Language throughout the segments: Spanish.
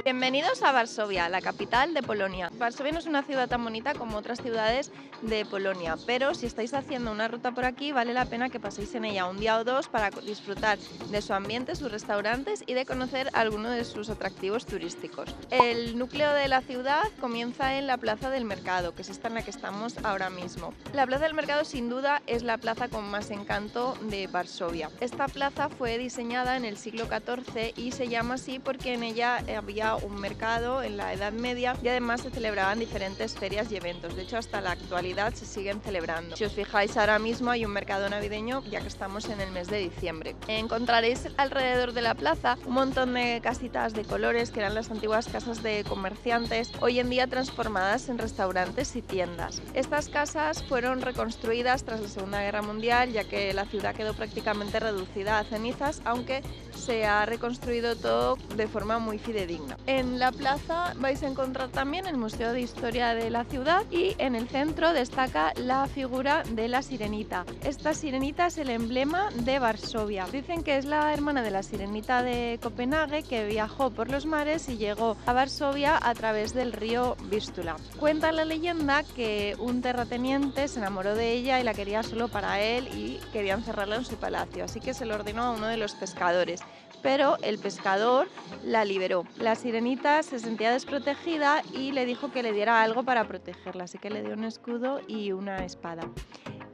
Bienvenidos a Varsovia, la capital de Polonia. Varsovia no es una ciudad tan bonita como otras ciudades de Polonia, pero si estáis haciendo una ruta por aquí, vale la pena que paséis en ella un día o dos para disfrutar de su ambiente, sus restaurantes y de conocer algunos de sus atractivos turísticos. El núcleo de la ciudad comienza en la Plaza del Mercado, que es esta en la que estamos ahora mismo. La Plaza del Mercado sin duda es la plaza con más encanto de Varsovia. Esta plaza fue diseñada en el siglo XIV y se llama así porque en ella había un mercado en la Edad Media y además se celebraban diferentes ferias y eventos. De hecho, hasta la actualidad se siguen celebrando. Si os fijáis, ahora mismo hay un mercado navideño ya que estamos en el mes de diciembre. Encontraréis alrededor de la plaza un montón de casitas de colores que eran las antiguas casas de comerciantes, hoy en día transformadas en restaurantes y tiendas. Estas casas fueron reconstruidas tras la Segunda Guerra Mundial, ya que la ciudad quedó prácticamente reducida a cenizas, aunque se ha reconstruido todo de forma muy fidedigna. En la plaza vais a encontrar también el Museo de Historia de la ciudad y en el centro destaca la figura de la sirenita. Esta sirenita es el emblema de Varsovia. Dicen que es la hermana de la sirenita de Copenhague que viajó por los mares y llegó a Varsovia a través del río Vístula. Cuenta la leyenda que un terrateniente se enamoró de ella y la quería solo para él y quería encerrarla en su palacio, así que se lo ordenó a uno de los pescadores, pero el pescador la liberó. La sirenita se sentía desprotegida y le dijo que le diera algo para protegerla, así que le dio un escudo y una espada.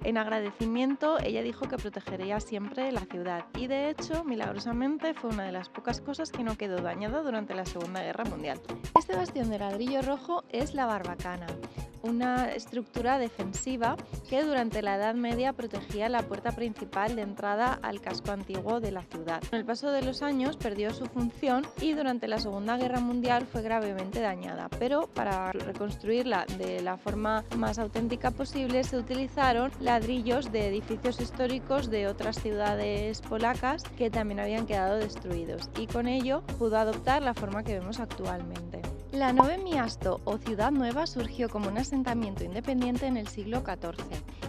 En agradecimiento, ella dijo que protegería siempre la ciudad y de hecho, milagrosamente, fue una de las pocas cosas que no quedó dañada durante la Segunda Guerra Mundial. Este bastión de ladrillo rojo es la Barbacana, una estructura defensiva que durante la Edad Media protegía la puerta principal de entrada al casco antiguo de la ciudad. Con el paso de los años perdió su función y durante la Segunda Guerra Mundial fue gravemente dañada, pero para reconstruirla de la forma más auténtica posible se utilizaron ladrillos de edificios históricos de otras ciudades polacas que también habían quedado destruidos y con ello pudo adoptar la forma que vemos actualmente. La Nowe Miasto o Ciudad Nueva surgió como un asentamiento independiente en el siglo XIV.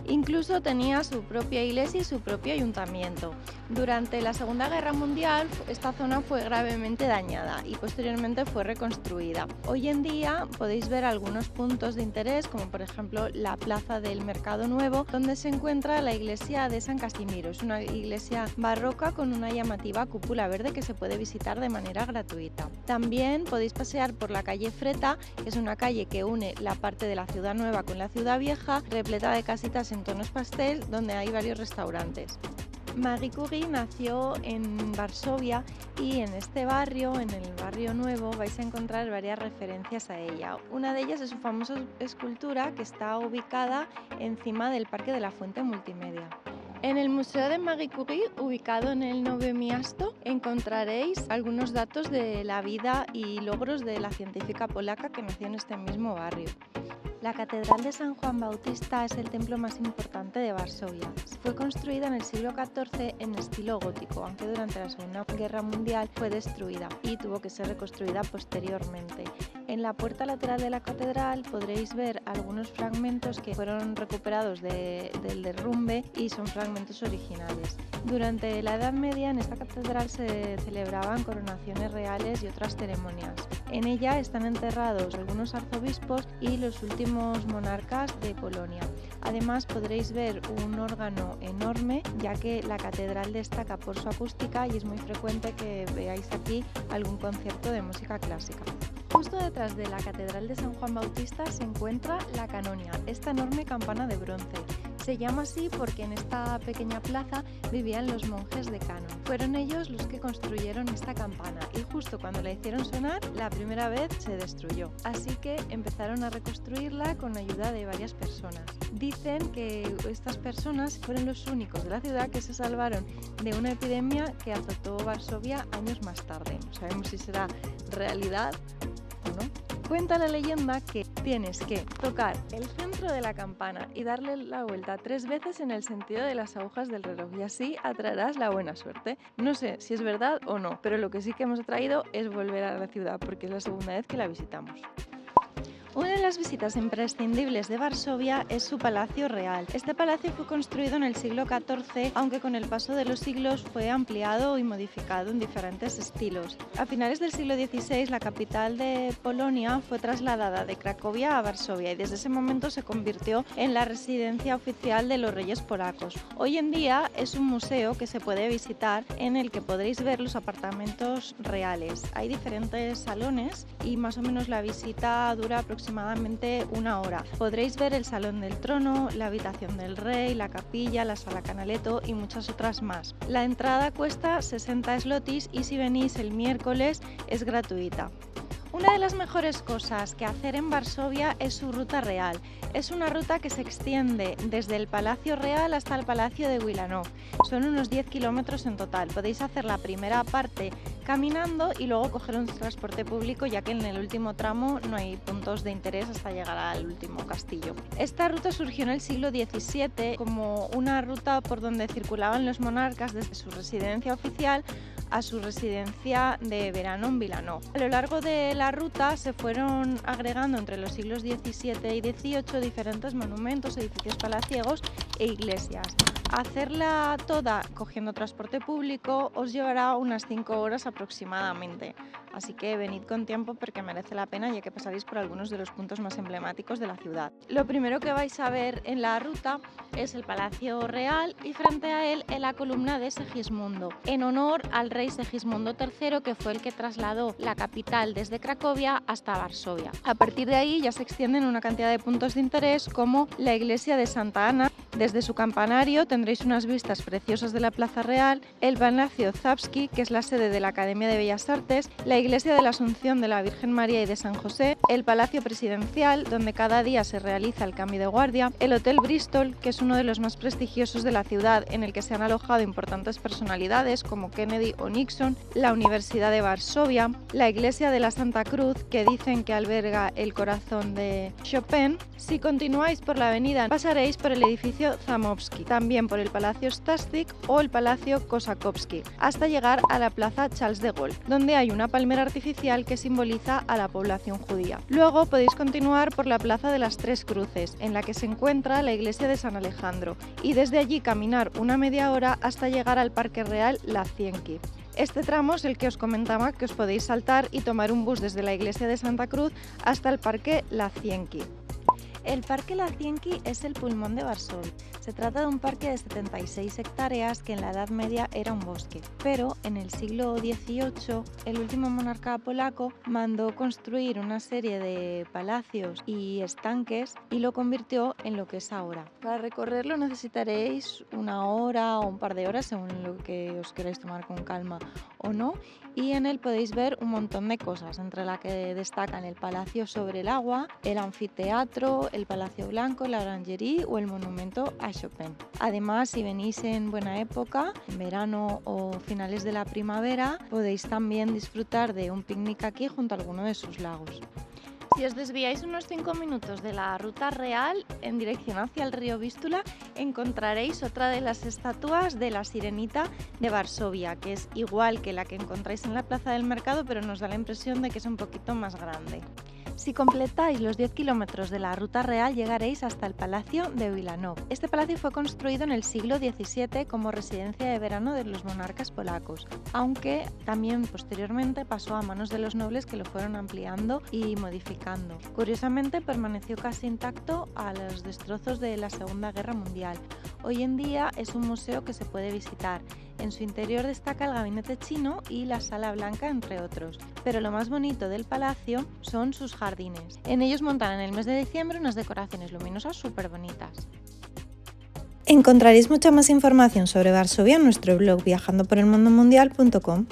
Incluso tenía su propia iglesia y su propio ayuntamiento. Durante la Segunda Guerra Mundial esta zona fue gravemente dañada y posteriormente fue reconstruida. Hoy en día podéis ver algunos puntos de interés, como por ejemplo la Plaza del Mercado Nuevo, donde se encuentra la iglesia de San Casimiro. Es una iglesia barroca con una llamativa cúpula verde que se puede visitar de manera gratuita. También podéis pasear por la calle Freta, que es una calle que une la parte de la Ciudad Nueva con la Ciudad Vieja, repleta de casitas en tonos pastel, donde hay varios restaurantes. Marie Curie nació en Varsovia y en este barrio, en el barrio nuevo, vais a encontrar varias referencias a ella. Una de ellas es su famosa escultura que está ubicada encima del Parque de la Fuente Multimedia. En el Museo de Marie Curie, ubicado en el Nowe Miasto, encontraréis algunos datos de la vida y logros de la científica polaca que nació en este mismo barrio. La Catedral de San Juan Bautista es el templo más importante de Varsovia. Fue construida en el siglo XIV en estilo gótico, aunque durante la Segunda Guerra Mundial fue destruida y tuvo que ser reconstruida posteriormente. En la puerta lateral de la catedral podréis ver algunos fragmentos que fueron recuperados del derrumbe y son fragmentos originales. Durante la Edad Media en esta catedral se celebraban coronaciones reales y otras ceremonias. En ella están enterrados algunos arzobispos y los últimos monarcas de Polonia. Además podréis ver un órgano enorme, ya que la catedral destaca por su acústica y es muy frecuente que veáis aquí algún concierto de música clásica. Justo detrás de la Catedral de San Juan Bautista se encuentra la Canonia, esta enorme campana de bronce. Se llama así porque en esta pequeña plaza vivían los monjes de Canon. Fueron ellos los que construyeron esta campana y justo cuando la hicieron sonar, la primera vez se destruyó. Así que empezaron a reconstruirla con ayuda de varias personas. Dicen que estas personas fueron los únicos de la ciudad que se salvaron de una epidemia que azotó Varsovia años más tarde. No sabemos si será realidad o no. Cuenta la leyenda que tienes que tocar el centro de la campana y darle la vuelta 3 veces en el sentido de las agujas del reloj y así atraerás la buena suerte. No sé si es verdad o no, pero lo que sí que hemos traído es volver a la ciudad porque es la segunda vez que la visitamos. Una de las visitas imprescindibles de Varsovia es su Palacio Real. Este palacio fue construido en el siglo XIV, aunque con el paso de los siglos fue ampliado y modificado en diferentes estilos. A finales del siglo XVI, la capital de Polonia fue trasladada de Cracovia a Varsovia y desde ese momento se convirtió en la residencia oficial de los reyes polacos. Hoy en día es un museo que se puede visitar en el que podréis ver los apartamentos reales. Hay diferentes salones y más o menos la visita dura aproximadamente 1 hora. Podréis ver el Salón del Trono, la habitación del rey, la capilla, la sala Canaletto y muchas otras más. La entrada cuesta 60 zlotys y si venís el miércoles es gratuita. Una de las mejores cosas que hacer en Varsovia es su ruta real. Es una ruta que se extiende desde el Palacio Real hasta el Palacio de Wilanów. Son unos 10 kilómetros en total. Podéis hacer la primera parte caminando y luego coger un transporte público, ya que en el último tramo no hay puntos de interés hasta llegar al último castillo. Esta ruta surgió en el siglo XVII como una ruta por donde circulaban los monarcas desde su residencia oficial a su residencia de verano en Wilanów. A lo largo de la ruta se fueron agregando entre los siglos XVII y XVIII diferentes monumentos, edificios palaciegos e iglesias. Hacerla toda cogiendo transporte público os llevará unas 5 horas aproximadamente, así que venid con tiempo porque merece la pena, ya que pasaréis por algunos de los puntos más emblemáticos de la ciudad. Lo primero que vais a ver en la ruta es el Palacio Real y frente a él la columna de Segismundo, en honor al rey Segismundo III, que fue el que trasladó la capital desde Cracovia hasta Varsovia. A partir de ahí ya se extienden una cantidad de puntos de interés como la iglesia de Santa Ana. Desde su campanario tendréis unas vistas preciosas de la Plaza Real, el Palacio Zapski, que es la sede de la Academia de Bellas Artes, la iglesia de la Asunción de la Virgen María y de San José, el Palacio Presidencial, donde cada día se realiza el cambio de guardia, el Hotel Bristol, que es uno de los más prestigiosos de la ciudad, en el que se han alojado importantes personalidades como Kennedy o Nixon, la Universidad de Varsovia, la iglesia de la Santa Cruz, que dicen que alberga el corazón de Chopin. Si continuáis por la avenida pasaréis por el edificio Zamovsky, también por el Palacio Staszik o el Palacio Kosakowski, hasta llegar a la Plaza Charles de Gaulle, donde hay una palmera artificial que simboliza a la población judía. Luego podéis continuar por la Plaza de las Tres Cruces, en la que se encuentra la iglesia de San Alejandro, y desde allí caminar una media hora hasta llegar al Parque Real Lazienki. Este tramo es el que os comentaba, que os podéis saltar y tomar un bus desde la iglesia de Santa Cruz hasta el Parque Lazienki. El Parque Lazienki es el pulmón de Varsovia. Se trata de un parque de 76 hectáreas que en la Edad Media era un bosque, pero en el siglo XVIII el último monarca polaco mandó construir una serie de palacios y estanques y lo convirtió en lo que es ahora. Para recorrerlo necesitaréis 1 hora o un par de horas según lo que os queráis tomar con calma o no, y en él podéis ver un montón de cosas, entre las que destacan el Palacio sobre el Agua, el anfiteatro, el Palacio Blanco, la Orangerie o el monumento a Chopin. Además, si venís en buena época, en verano o finales de la primavera, podéis también disfrutar de un picnic aquí junto a alguno de sus lagos. Si os desviáis unos 5 minutos de la ruta real en dirección hacia el río Vístula, encontraréis otra de las estatuas de la Sirenita de Varsovia, que es igual que la que encontráis en la Plaza del Mercado, pero nos da la impresión de que es un poquito más grande. Si completáis los 10 kilómetros de la ruta real, llegaréis hasta el Palacio de Wilanów. Este palacio fue construido en el siglo XVII como residencia de verano de los monarcas polacos, aunque también posteriormente pasó a manos de los nobles, que lo fueron ampliando y modificando. Curiosamente, permaneció casi intacto a los destrozos de la Segunda Guerra Mundial. Hoy en día es un museo que se puede visitar. En su interior destaca el gabinete chino y la sala blanca, entre otros. Pero lo más bonito del palacio son sus jardines. En ellos montan en el mes de diciembre unas decoraciones luminosas súper bonitas. Encontraréis mucha más información sobre Varsovia en nuestro blog viajandoporelmundomundial.com.